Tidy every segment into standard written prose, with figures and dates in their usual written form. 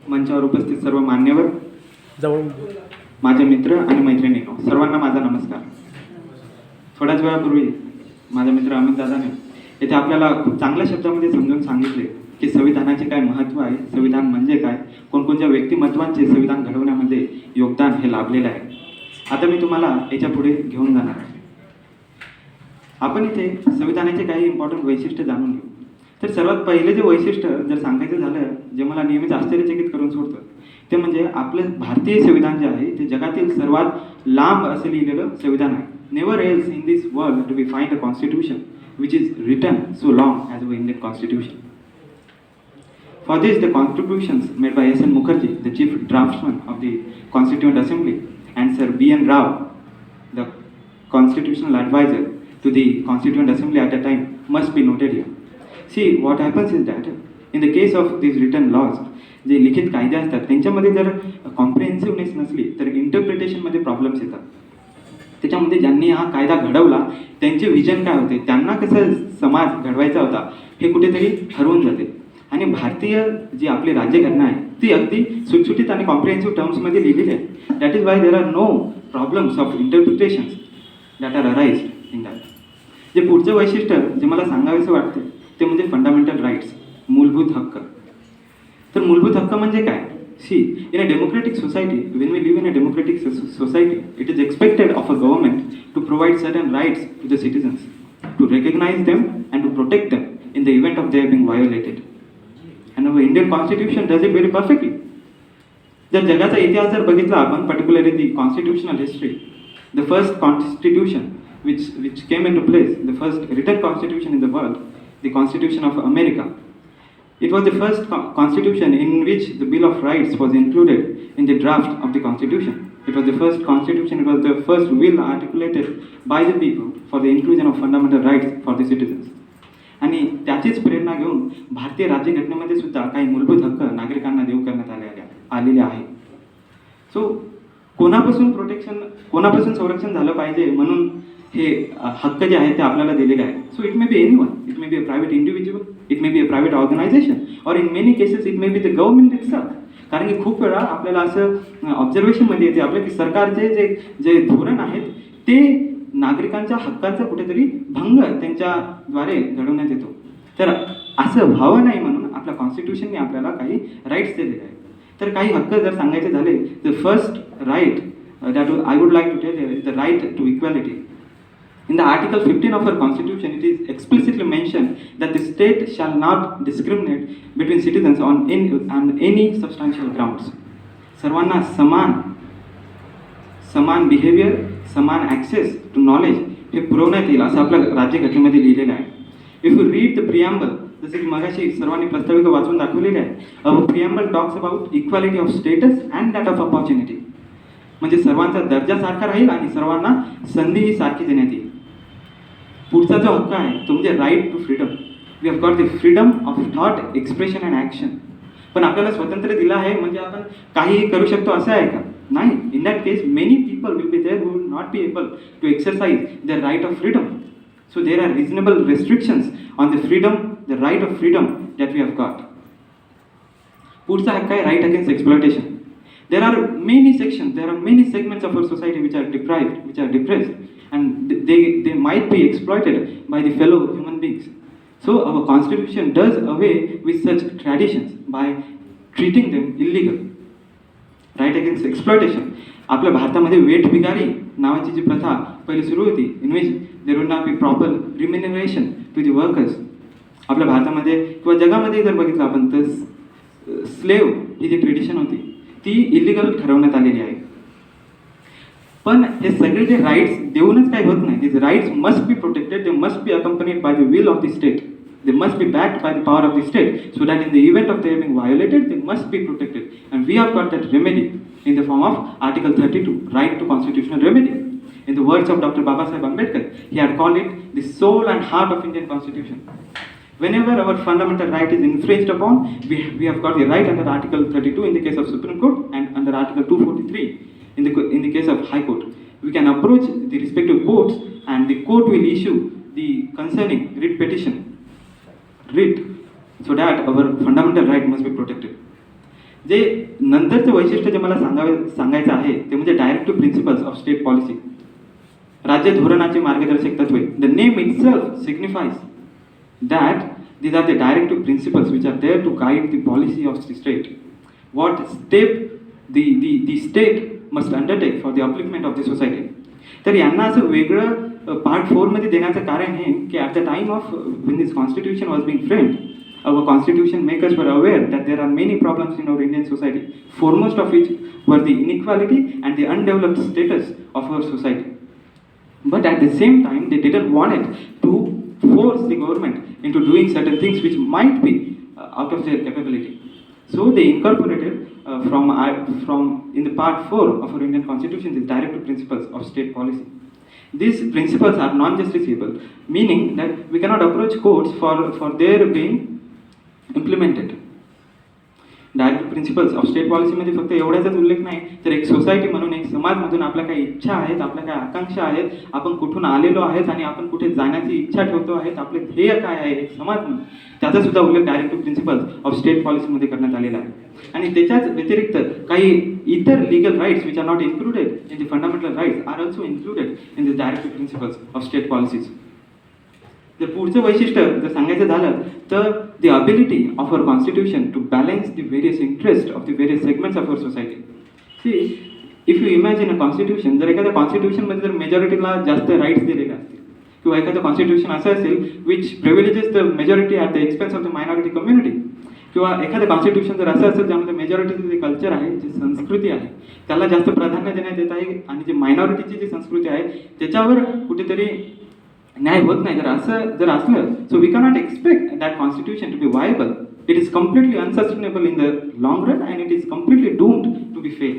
मंचावर उपस्थित सर्व मान्यवर, जवळ माझे मित्र आणि मैत्रिणींनो, सर्वांना माझा नमस्कार. थोड्याच वेळापूर्वी माझा मित्र अमित दादाने येथे आपल्याला खूप चांगल्या शब्दामध्ये समजून सांगितले की संविधानाचे काय महत्त्व आहे, संविधान म्हणजे काय, कोणकोणत्या व्यक्तिमत्वांचे संविधान घडवण्यामध्ये योगदान हे लाभलेलं आहे. आता मी तुम्हाला याच्या पुढे घेऊन जाणार आहे. आपण इथे संविधानाचे काही इम्पॉर्टंट वैशिष्ट्य जाणून घेऊ. तर सर्वात पहिले जे वैशिष्ट्य जर सांगायचं झालं, जे मला नेहमीच आश्चर्यचकित करून सोडतं, ते म्हणजे आपलं भारतीय संविधान जे आहे ते जगातील सर्वात लांब असं लिहिलेलं संविधान आहे. Never else in this world do we find a constitution which is written so long as our Indian constitution. For this, the contributions made by S. N. Mukherjee, the chief draftsman of the Constituent Assembly, and Sir B. N. Rao, the constitutional advisor to the Constituent Assembly at the time, must be noted here. See, what happens is that in the case of these written laws, जे लिखित कायदे असतात त्यांच्यामध्ये जर कॉम्प्रिहेन्सिव्हनेस नसली तर इंटरप्रिटेशनमध्ये problems येतात. त्याच्यामध्ये ज्यांनी हा कायदा घडवला त्यांचे विजन काय होते, त्यांना कसं समाज घडवायचा होता, हे कुठेतरी हरवून जाते. आणि भारतीय जी आपली राज्यघटना आहे ती अगदी सुटसुटीत आणि कॉम्प्रिहेन्सिव्ह टर्म्समध्ये लिहिलेली आहे. That is why there are no problems of interpretations that are arised in that. जे पुढचं वैशिष्ट्य जे मला सांगावेसं वाटते ते म्हणजे फंडामेंटल राईट्स, मूलभूत हक्क. तर मूलभूत हक्क म्हणजे काय? See, in a democratic society, when we live in a democratic society, it is expected of a government to provide certain rights to the citizens, to recognize them and to protect them in the event of their being violated. And our Indian Constitution does it very perfectly. जर जगाचा इतिहास जर बघितला आपण, particularly the constitutional history, the first constitution which came into place, the first written constitution in the world, the Constitution of America. It was the first constitution in which the Bill of Rights was included in the draft of the constitution. It was the first constitution, it was the first will articulated by the people for the inclusion of fundamental rights for the citizens. आणि त्याचीच प्रेरणा घेऊन भारतीय राज्यघटनेमध्ये सुद्धा काही मूलभूत हक्क नागरिकांना देऊ करण्यात आलेले आहे. सो कोणापासून संरक्षण झालं पाहिजे म्हणून हे हक्क जे आहेत ते आपल्याला दिलेले आहेत. So it may be anyone, it may be a private individual, it may be a private organisation, or in many cases it may be the government itself. कारण की खूप वेळा आपल्याला असं ऑब्झर्वेशनमध्ये येते आपलं की सरकारचे जे धोरण आहेत ते नागरिकांच्या हक्कांचा कुठेतरी भंग त्यांच्याद्वारे घडवण्यात येतो. तर असं व्हावं नाही म्हणून आपल्या कॉन्स्टिट्यूशनने आपल्याला काही राईट्स दिलेले आहेत. तर काही हक्क जर सांगायचे झाले, the first right that I would like to tell is the right to equality. In the Article 15 of our Constitution, it is explicitly mentioned that the state shall not discriminate between citizens on any substantial grounds. सर्वांना समान behaviour, समान access to knowledge हे पुरवण्यात येईल असं आपल्या राज्यघटनेमध्ये लिहिलेलं आहे. If you read the preamble, जसं की मगाशी सर्वांनी प्रस्ताविका वाचून दाखवलेली आहे, our preamble talks about equality of status and that of opportunity. म्हणजे सर्वांचा दर्जा सारखा राहील आणि सर्वांना संधीही सारखी देण्यात येईल. पुढचा जो हक्क आहे तो म्हणजे right to freedom. We have got the freedom of thought, expression and action. पण आपल्याला स्वातंत्र्य दिलं आहे म्हणजे आपण काहीही करू शकतो असं आहे का? नाही. In that case many people will be there who will not be able to exercise their right of freedom. So there are reasonable restrictions on the freedom, the right of freedom that we have got. पुढचा हक्क आहे right against exploitation. There are many sections, there are many segments of our society which are deprived, which are depressed, and they might be exploited by the fellow human beings. So our constitution does away with such traditions by treating them illegal. Right against exploitation. आपल्या भारतामध्ये वेठबिगारी नावाची जी प्रथा पहिले सुरू होती, in which there would not be proper remuneration to the workers. आपल्या भारतामध्ये किंवा जगामध्ये जर बघितलं आपण तर स्लेव ही जी ट्रेडिशन होती ती इलिगल ठरवण्यात आलेली आहे. पण हे सगळे जे राईट्स देऊनच काही होत नाही. This rights must be protected, they must be accompanied by the will of the state, they must be backed by the power of the state, so that in the event of their being violated they must be protected. And we have got that remedy in the form of article 32, right to constitutional remedy. In the words of Dr. Babasaheb Ambedkar, he had called it the soul and heart of Indian Constitution. Whenever our fundamental right is infringed upon, we have got the right under Article 32 in the case of Supreme Court and under Article 243 in the case of High Court. We can approach the respective courts and the court will issue the concerning writ petition, so that our fundamental right must be protected. जे नंतरचं वैशिष्ट्य जे मला सांगायचं आहे ते म्हणजे directive principles of state policy. राज्य धोरणाचे मार्गदर्शक तत्वे. The name itself signifies that these are the directive principles which are there to guide the policy of the state. What step the state must undertake for the upliftment of the society. तर यांना असं वेगळं part 4 मध्ये देण्याचं कारण हे की at the time of when this constitution was being framed, our constitution makers were aware that there are many problems in our Indian society, foremost of which were the inequality and the undeveloped status of our society. But at the same time, they didn't want it to force the government into doing certain things which might be out of their capability. So they incorporated from in the part 4 of our Indian Constitution the directive principles of state policy. These principles are non-justiciable, meaning that we cannot approach courts for their being implemented. Direct principles of state पॉलिसीमध्ये फक्त एवढ्याचाच उल्लेख नाही, तर एक society म्हणून, एक समाजमधून आपल्या काही इच्छा आहेत, आपल्या काही आकांक्षा आहेत, आपण कुठून आलेलो आहेत आणि आपण कुठे जाण्याची इच्छा ठेवतो आहेत, आपले ध्येय काय आहे एक समाज म्हणून, त्याचा सुद्धा उल्लेख डायरेक्टिव्ह प्रिन्सिपल्स ऑफ स्टेट पॉलिसीमध्ये करण्यात आलेला आहे. आणि त्याच्याच व्यतिरिक्त काही इतर legal rights which are not included in the fundamental rights are also included in the directive principles of state policies. जर पुढचं वैशिष्ट्य जर सांगायचं झालं तर the ability of our constitution to balance the various interest of the various segments of our society. See if you imagine a constitution, जर एखाद्या कॉन्स्टिट्यूशनमध्ये जर मेजॉरिटीला जास्त राईट्स दिलेले असतील किंवा एखादं कॉन्स्टिट्यूशन असं असेल which privileges the majority at the expense of the minority community, किंवा एखादं कॉन्स्टिट्यूशन जर असं असेल ज्यामध्ये मेजॉरिटीचं जे कल्चर आहे, जी संस्कृती आहे, त्याला जास्त प्राधान्य देण्यात येत आहे आणि जी मायनॉरिटीची जी संस्कृती आहे त्याच्यावर कुठेतरी न्याय होत नाही, जर असलं, so we cannot expect that constitution to be viable. It is completely unsustainable in the long run and it is completely doomed to be fail.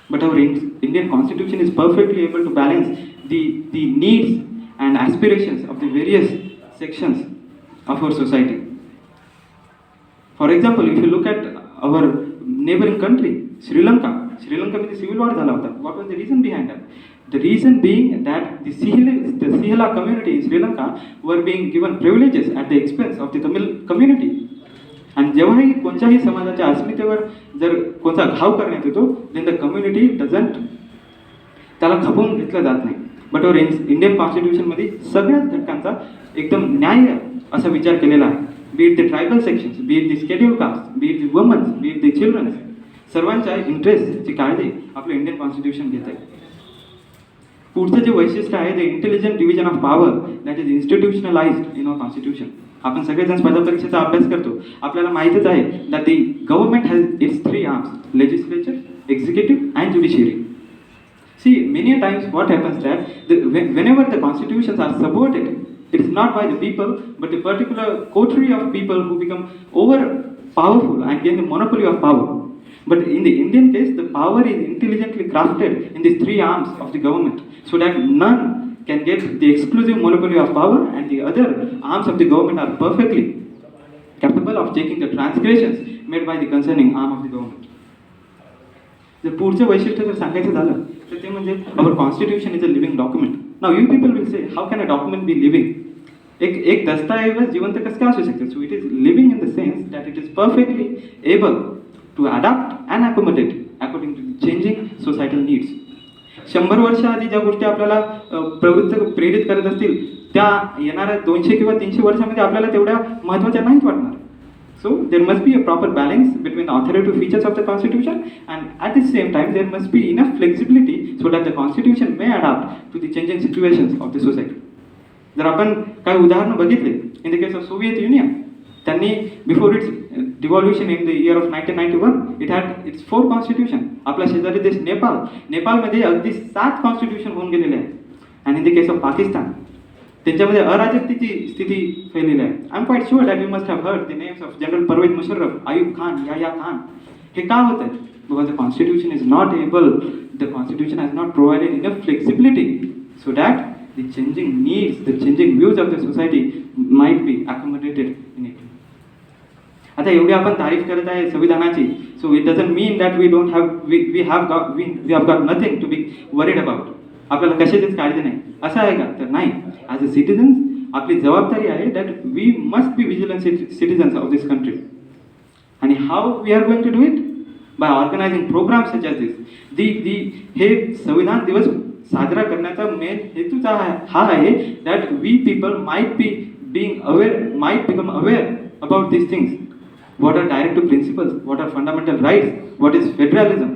But our Indian constitution is perfectly able to balance the needs and aspirations of the various sections of our society. For example, if you look at our neighboring country, Sri Lanka मध्ये civil war झाला होता. What was the reason behind that? The reason being that the Sihela community in Sri Lanka were being given privileges at the expense of the Tamil community. आणि जेव्हाही कोणत्याही समाजाच्या अस्मितेवर जर कोणता घाव करण्यात येतो, then the community doesn't, त्याला खपवून घेतलं जात नाही. बट ओवर इंडियन कॉन्स्टिट्यूशनमध्ये सगळ्याच घटकांचा एकदम न्याय असा विचार केलेला आहे. Be it the tribal sections, be it the schedule caste, be it the womans, be it the childrens, सर्वांच्या इंटरेस्टची काळजी आपलं इंडियन कॉन्स्टिट्यूशन घेत आहे. पुढचं जे वैशिष्ट्य आहे, the intelligent division of power that is institutionalised in our constitution. आपण सगळेजण स्पर्धा परीक्षेचा अभ्यास करतो, आपल्याला माहितच आहे that the government has its 3 arms, legislature, executive and judiciary. See, many times what happens that whenever the constitutions are subverted, it is not by the people, but the particular coterie of people who become over powerful and gain the monopoly of power. But in the Indian case, the power is intelligently crafted in these 3 arms of the government, so that none can get the exclusive monopoly of power, and the other arms of the government are perfectly capable of taking the transgressions made by the concerning arm of the government. जर पुढचं वैशिष्ट्य जर सांगायचं झालं तर ते म्हणजे our constitution is a living document. Now you people will say how can a document be living. एक दस्तऐवज जिवंत कसं काय असू शकते? So it is living in the sense that it is perfectly able to adapt and accommodate according to changing societal needs. 100 वर्ष आधी ज्या गोष्टी आपल्याला प्रेरित करत असतील त्या येणाऱ्या 200 किंवा 300 वर्षामध्ये आपल्याला तेवढ्या महत्त्वाच्या नाहीत वाटणार. So there must be a proper balance between the authoritative features of the constitution, and at the same time there must be enough flexibility so that the constitution may adapt to the changing situations of the society. जर आपण काही उदाहरणं बघितले, in the case of Soviet Union, त्यांनी before its devolution in the year of 1991 it had its 4 constitution. आपला शेजारी देश नेपाळमध्ये अगदी 7 कॉन्स्टिट्यूशन होऊन गेलेले आहेत. आणि in the case of Pakistan, त्यांच्यामध्ये अराजकतेची स्थिती फैलेली आहे. I am quite sure that you must have heard the names of general Parvez Musharraf, Ayub Khan, Yahya Khan. हे का होतं? Because the constitution is not able, the constitution has not provided enough flexibility so that the changing needs, the changing views of the society might be accommodated in it. आता एवढी आपण तारीफ करत आहे संविधानाची, so it doesn't mean that we don't have we have got nothing to be worried about. आपल्याला कशाचीच काळजी नाही असं आहे का? तर नाही. ॲज अ सिटिझन्स आपली जबाबदारी आहे that we must be vigilant citizens of this country. आणि how we are going to do it by organising programme such as this हे संविधान दिवस साजरा करण्याचा मेन हेतूच हा आहे that we people might be being aware, might become aware about these things. What are directive principles? What are fundamental rights? What is federalism?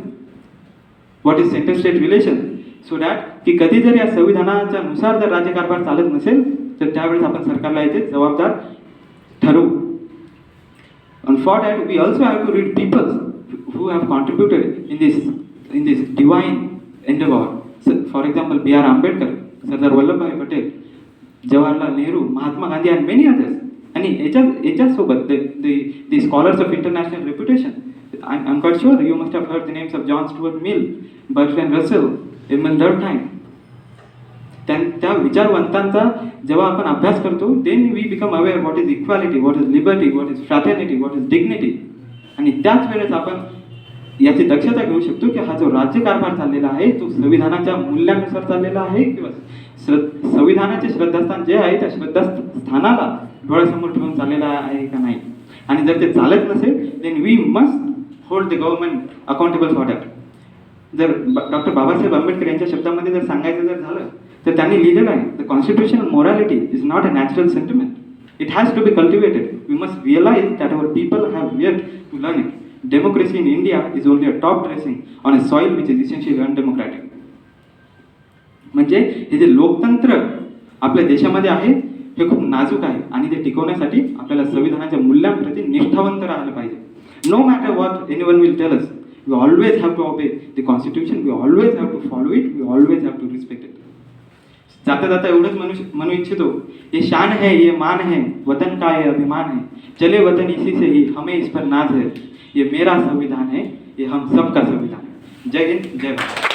What is center-state relation? So that की कधी जर या संविधानाच्या नुसार जर राज्यकारभार चालत नसेल तर त्यावेळेस आपण सरकारला याचे जबाबदार ठरवू. And for that we also have to read people who have contributed in this divine endeavor. So, for example, B.R. Ambedkar, Sardar Vallabhbhai Patel, Jawaharlal Nehru, Mahatma Gandhi and many others. आणि याच्यासोबत the scholars of international reputation. I'm quite sure you must have heard the names of John Stuart Mill, Bertrand Russell, Emile Durkheim. त्या विचारवंतांचा जेव्हा आपण अभ्यास करतो then we become aware what is equality, what is liberty, what is fraternity, what is dignity. आणि त्याच वेळेस आपण याची दक्षता घेऊ शकतो की हा जो राज्यकारभार चाललेला आहे तो संविधानाच्या मूल्यानुसार चाललेला आहे किंवा संविधानाचे श्रद्धास्थान जे आहे त्या श्रद्धास्थानाला डोळ्यासमोर ठेवून चाललेला आहे का नाही. आणि जर ते चालत नसेल then we must hold the government accountable for that. जर डॉक्टर बाबासाहेब आंबेडकर यांच्या शब्दामध्ये जर सांगायचं जर झालं तर त्यांनी लिहिलेलं आहे the constitutional morality is not a natural sentiment. It has to be cultivated. We must realise that our people have yet to learn it. Democracy in India is only a top dressing on a soil which is essentially undemocratic. म्हणजे हे जे लोकतंत्र आपल्या देशामध्ये आहे हे खूप नाजूक आहे आणि ते टिकवण्यासाठी आपल्याला संविधानाच्या मूल्यांप्रती निष्ठावंत राहायला पाहिजे. No matter what anyone will tell us, we always have to obey the constitution, we always have to follow it, we always have to respect it. जाता जाता एवढंच म्हणू इच्छितो, ये शान है, ये मान है, वतन का ये अभिमान है, चले वतन इसी से ही हमें इस पर नाज है, ये मेरा संविधान है, ये हम सबका संविधान है. जय हिंद, जय भारत.